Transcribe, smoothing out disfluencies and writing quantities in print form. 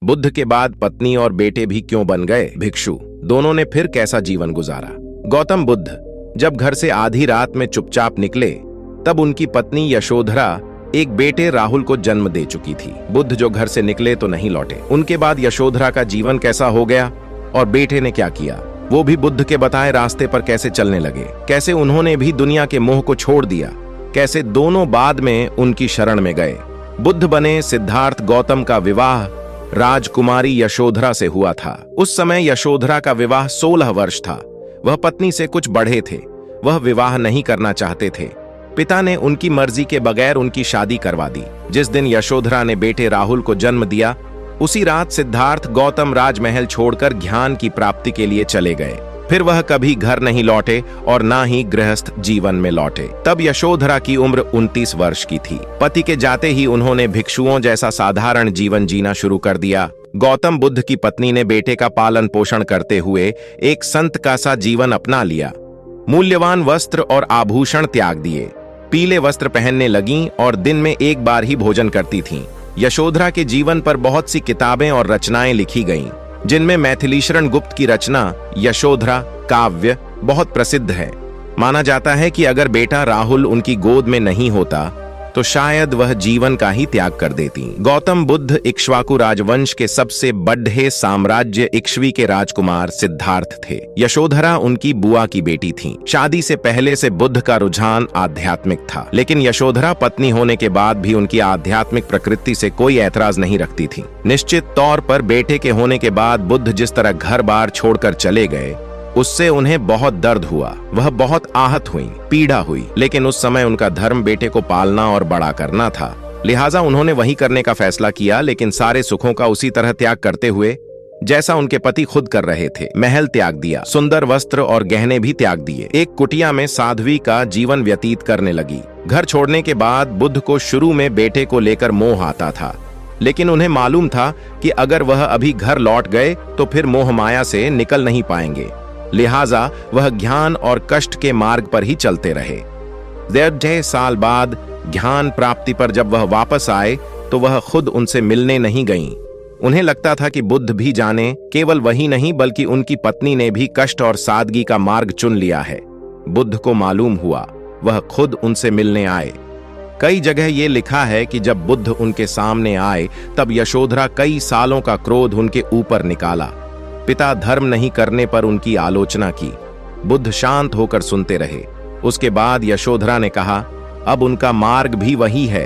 बुद्ध के बाद पत्नी और बेटे भी क्यों बन गए भिक्षु? दोनों ने फिर कैसा जीवन गुजारा? गौतम बुद्ध जब घर से आधी रात में चुपचाप निकले तब उनकी पत्नी यशोधरा एक बेटे राहुल को जन्म दे चुकी थी। बुद्ध जो घर से निकले तो नहीं लौटे। उनके बाद यशोधरा का जीवन कैसा हो गया और बेटे ने क्या किया? वो भी बुद्ध के बताए रास्ते पर कैसे चलने लगे? कैसे उन्होंने भी दुनिया के मोह को छोड़ दिया? कैसे दोनों बाद में उनकी शरण में गए? बुद्ध बने सिद्धार्थ गौतम का विवाह राजकुमारी यशोधरा से हुआ था। उस समय यशोधरा का विवाह 16 वर्ष था। वह पत्नी से कुछ बढ़े थे। वह विवाह नहीं करना चाहते थे। पिता ने उनकी मर्जी के बगैर उनकी शादी करवा दी। जिस दिन यशोधरा ने बेटे राहुल को जन्म दिया उसी रात सिद्धार्थ गौतम राजमहल छोड़कर ज्ञान की प्राप्ति के लिए चले गए। फिर वह कभी घर नहीं लौटे और ना ही गृहस्थ जीवन में लौटे। तब यशोधरा की उम्र 29 वर्ष की थी। पति के जाते ही उन्होंने भिक्षुओं जैसा साधारण जीवन जीना शुरू कर दिया। गौतम बुद्ध की पत्नी ने बेटे का पालन पोषण करते हुए एक संत का सा जीवन अपना लिया। मूल्यवान वस्त्र और आभूषण त्याग दिए। पीले वस्त्र पहनने लगीं और दिन में एक बार ही भोजन करती थीं। यशोधरा के जीवन पर बहुत सी किताबें और रचनाएं लिखी गईं, जिनमें मैथिलीशरण गुप्त की रचना यशोधरा काव्य बहुत प्रसिद्ध है। माना जाता है कि अगर बेटा राहुल उनकी गोद में नहीं होता तो शायद वह जीवन का ही त्याग कर देती। गौतम बुद्ध इक्ष्वाकु राजवंश के सबसे बड़े साम्राज्य इक्ष्वी के राजकुमार सिद्धार्थ थे। यशोधरा उनकी बुआ की बेटी थी। शादी से पहले से बुद्ध का रुझान आध्यात्मिक था, लेकिन यशोधरा पत्नी होने के बाद भी उनकी आध्यात्मिक प्रकृति से कोई ऐतराज नहीं रखती थी। निश्चित तौर पर बेटे के होने के बाद बुद्ध जिस तरह घर बार छोड़कर चले गए उससे उन्हें बहुत दर्द हुआ। वह बहुत आहत हुई, पीड़ा हुई, लेकिन उस समय उनका धर्म बेटे को पालना और बड़ा करना था। लिहाजा उन्होंने वही करने का फैसला किया, लेकिन सारे सुखों का उसी तरह त्याग करते हुए जैसा उनके पति खुद कर रहे थे। महल त्याग दिया, सुंदर वस्त्र और गहने भी त्याग दिए। एक कुटिया में साध्वी का जीवन व्यतीत करने लगी। घर छोड़ने के बाद बुद्ध को शुरू में बेटे को लेकर मोह आता था, लेकिन उन्हें मालूम था कि अगर वह अभी घर लौट गए तो फिर मोह माया से निकल नहीं पाएंगे। लिहाजा वह ज्ञान और कष्ट के मार्ग पर ही चलते रहे। 1.5 साल बाद ज्ञान प्राप्ति पर जब वह वापस आए तो वह खुद उनसे मिलने नहीं गईं। उन्हें लगता था कि बुद्ध भी जाने, केवल वही नहीं बल्कि उनकी पत्नी ने भी कष्ट और सादगी का मार्ग चुन लिया है। बुद्ध को मालूम हुआ, वह खुद उनसे मिलने आए। कई जगह ये लिखा है कि जब बुद्ध उनके सामने आए तब यशोधरा कई सालों का क्रोध उनके ऊपर निकाला। पिता धर्म नहीं करने पर उनकी आलोचना की। बुद्ध शांत होकर सुनते रहे। उसके बाद यशोधरा ने कहा, अब उनका मार्ग भी वही है।